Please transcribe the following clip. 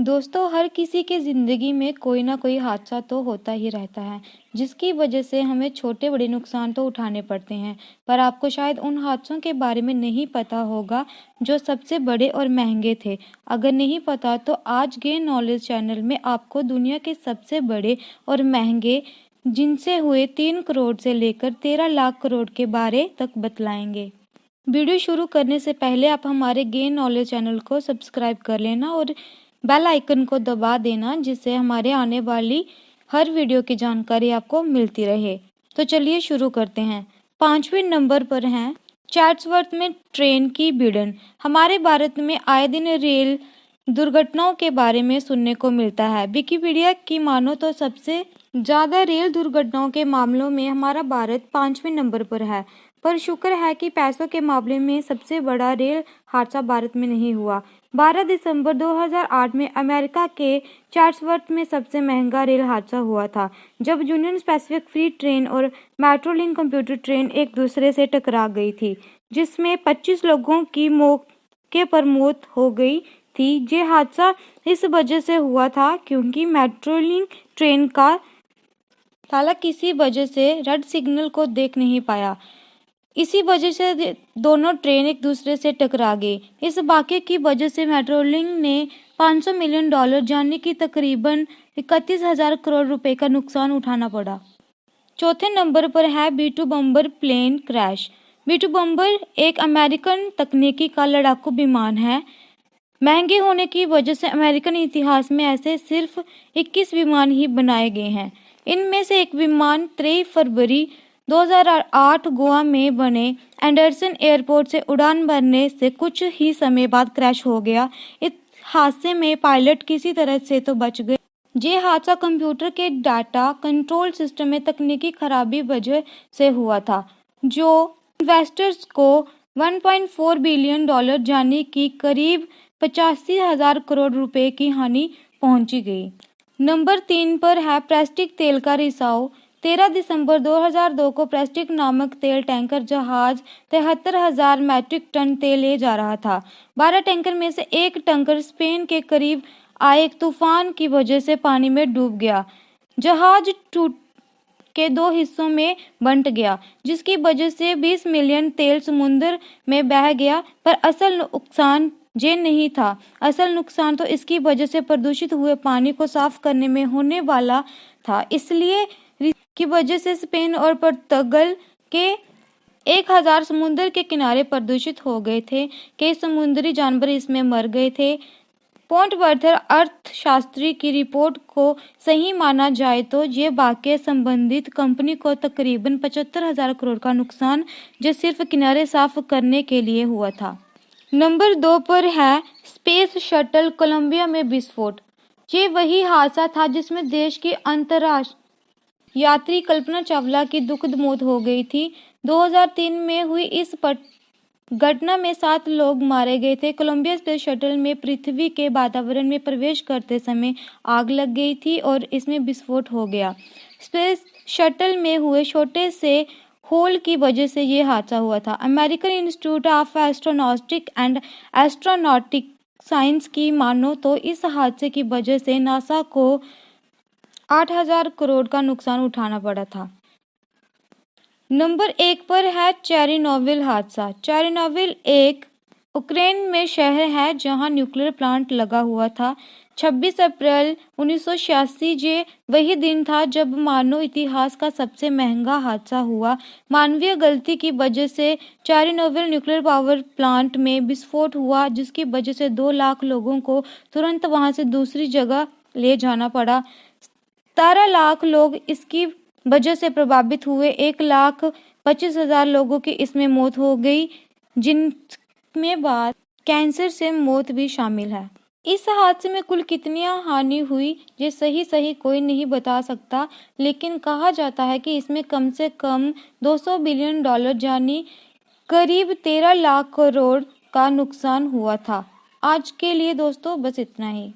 दोस्तों, हर किसी की ज़िंदगी में कोई ना कोई हादसा तो होता ही रहता है, जिसकी वजह से हमें छोटे बड़े नुकसान तो उठाने पड़ते हैं। पर आपको शायद उन हादसों के बारे में नहीं पता होगा जो सबसे बड़े और महंगे थे। अगर नहीं पता तो आज गेन नॉलेज चैनल में आपको दुनिया के सबसे बड़े और महंगे, जिनसे हुए 3 करोड़ से लेकर 13 लाख करोड़ के बारे तक बतलाएंगे। वीडियो शुरू करने से पहले आप हमारे गेन नॉलेज चैनल को सब्सक्राइब कर लेना और बेल आइकन को दबा देना, जिससे हमारे आने वाली हर वीडियो की जानकारी आपको मिलती रहे। तो चलिए शुरू करते हैं। 5वें नंबर पर हैं चैट्सवर्थ में ट्रेन की भिड़न। हमारे भारत में आए दिन रेल दुर्घटनाओं के बारे में सुनने को मिलता है। विकिपीडिया की मानो तो सबसे ज़्यादा रेल दुर्घटनाओं के मामलों में हमारा भारत 5वें नंबर पर है। पर शुक्र है कि पैसों के मामले में सबसे बड़ा रेल हादसा भारत में नहीं हुआ। 12 दिसंबर 2008 में अमेरिका के चैट्सवर्थ में सबसे महंगा रेल हादसा हुआ था, जब यूनियन पैसिफिक फ्री ट्रेन और मेट्रोलिंक कंप्यूटर ट्रेन एक दूसरे से टकरा गई थी, जिसमें 25 लोगों की मौके पर मौत हो गई थी। ये हादसा इस वजह से हुआ था क्योंकि मेट्रोलिंक ट्रेन का चालक किसी वजह से रेड सिग्नल को देख नहीं पाया। इसी वजह से दोनों ट्रेन एक दूसरे से टकरा गई। इस वाक़ये की वजह से मेट्रोलिंक ने $500 मिलियन यानी कि तकरीबन 31,000 करोड़ रुपए का नुकसान उठाना पड़ा। चौथे नंबर पर है B-2 बम्बर प्लेन क्रैश। B-2 बम्बर एक अमेरिकन तकनीकी का लड़ाकू विमान है। महंगे होने की वजह से अमेरिकन इतिहास में ऐसे सिर्फ 21 विमान ही बनाए गए हैं। इनमें से एक विमान 23 फरवरी 2008 गोवा में बने एंडरसन एयरपोर्ट से उड़ान भरने से कुछ ही समय बाद क्रैश हो गया। इस हादसे में पायलट किसी तरह से तो बच गए। ये हादसा कंप्यूटर के डाटा कंट्रोल सिस्टम में तकनीकी खराबी वजह से हुआ था, जो इन्वेस्टर्स को $1.4 बिलियन यानी कि करीब 85,000 करोड़ रुपए की हानि पहुंची गई। नंबर 3 पर है प्रेस्टिक तेल का रिसाव। 13 दिसंबर 2002 को प्रेस्टिक नामक तेल टैंकर जहाज 73,000 मैट्रिक टन तेल ले जा रहा था। 12 टैंकर में से एक टैंकर स्पेन के करीब आए एक तूफान की वजह से पानी में डूब गया। जहाज टूट के 2 हिस्सों में बंट गया, जिसकी वजह से 20 मिलियन तेल समुद्र में बह गया। पर असल नुकसान ये नहीं था। असल नुकसान तो इसकी वजह से प्रदूषित हुए पानी को साफ करने में होने वाला था। इसलिए की वजह से स्पेन और पुर्तगाल के 1000 समुद्र के किनारे प्रदूषित हो गए थे। कई समुद्री जानवर इसमें मर गए थे। पोंटवर्थ अर्थशास्त्री की रिपोर्ट को सही माना जाए तो ये वाकया संबंधित कंपनी को तकरीबन 75,000 करोड़ का नुकसान जो सिर्फ किनारे साफ करने के लिए हुआ था। नंबर 2 पर है स्पेस शटल कोलंबिया में विस्फोट। ये वही हादसा था जिसमें देश की अंतर्राष्ट्रीय यात्री कल्पना चावला की दुखद मौत हो गई थी। 2003 में हुई इस घटना में 7 लोग मारे गए थे। कोलंबिया स्पेस शटल में पृथ्वी के वातावरण में प्रवेश करते समय आग लग गई थी और इसमें विस्फोट हो गया। स्पेस शटल में हुए छोटे से होल की वजह से ये हादसा हुआ था। American Institute of Astronautics and Astronautic Science की मानो तो इस हादसे की वजह से नासा को 8,000 करोड़ का नुकसान उठाना पड़ा था। नंबर 1 पर है चेरनोबिल हादसा। चेरनोबिल एक यूक्रेन में शहर है जहां न्यूक्लियर प्लांट लगा हुआ था। 26 अप्रैल 1986 ये वही दिन था जब मानव इतिहास का सबसे महंगा हादसा हुआ। मानवीय गलती की वजह से चेरनोबिल न्यूक्लियर पावर प्लांट में विस्फोट हुआ, जिसकी वजह से 2 लाख लोगों को तुरंत वहां से दूसरी जगह ले जाना पड़ा। 17 लाख लोग इसकी वजह से प्रभावित हुए। 1,25,000 लोगों की इसमें मौत हो गई, जिनमें बाद कैंसर से मौत भी शामिल है। इस हादसे में कुल कितनी हानि हुई ये सही कोई नहीं बता सकता, लेकिन कहा जाता है कि इसमें कम से कम $200 बिलियन यानी करीब 13 लाख करोड़ का नुकसान हुआ था। आज के लिए दोस्तों बस इतना ही।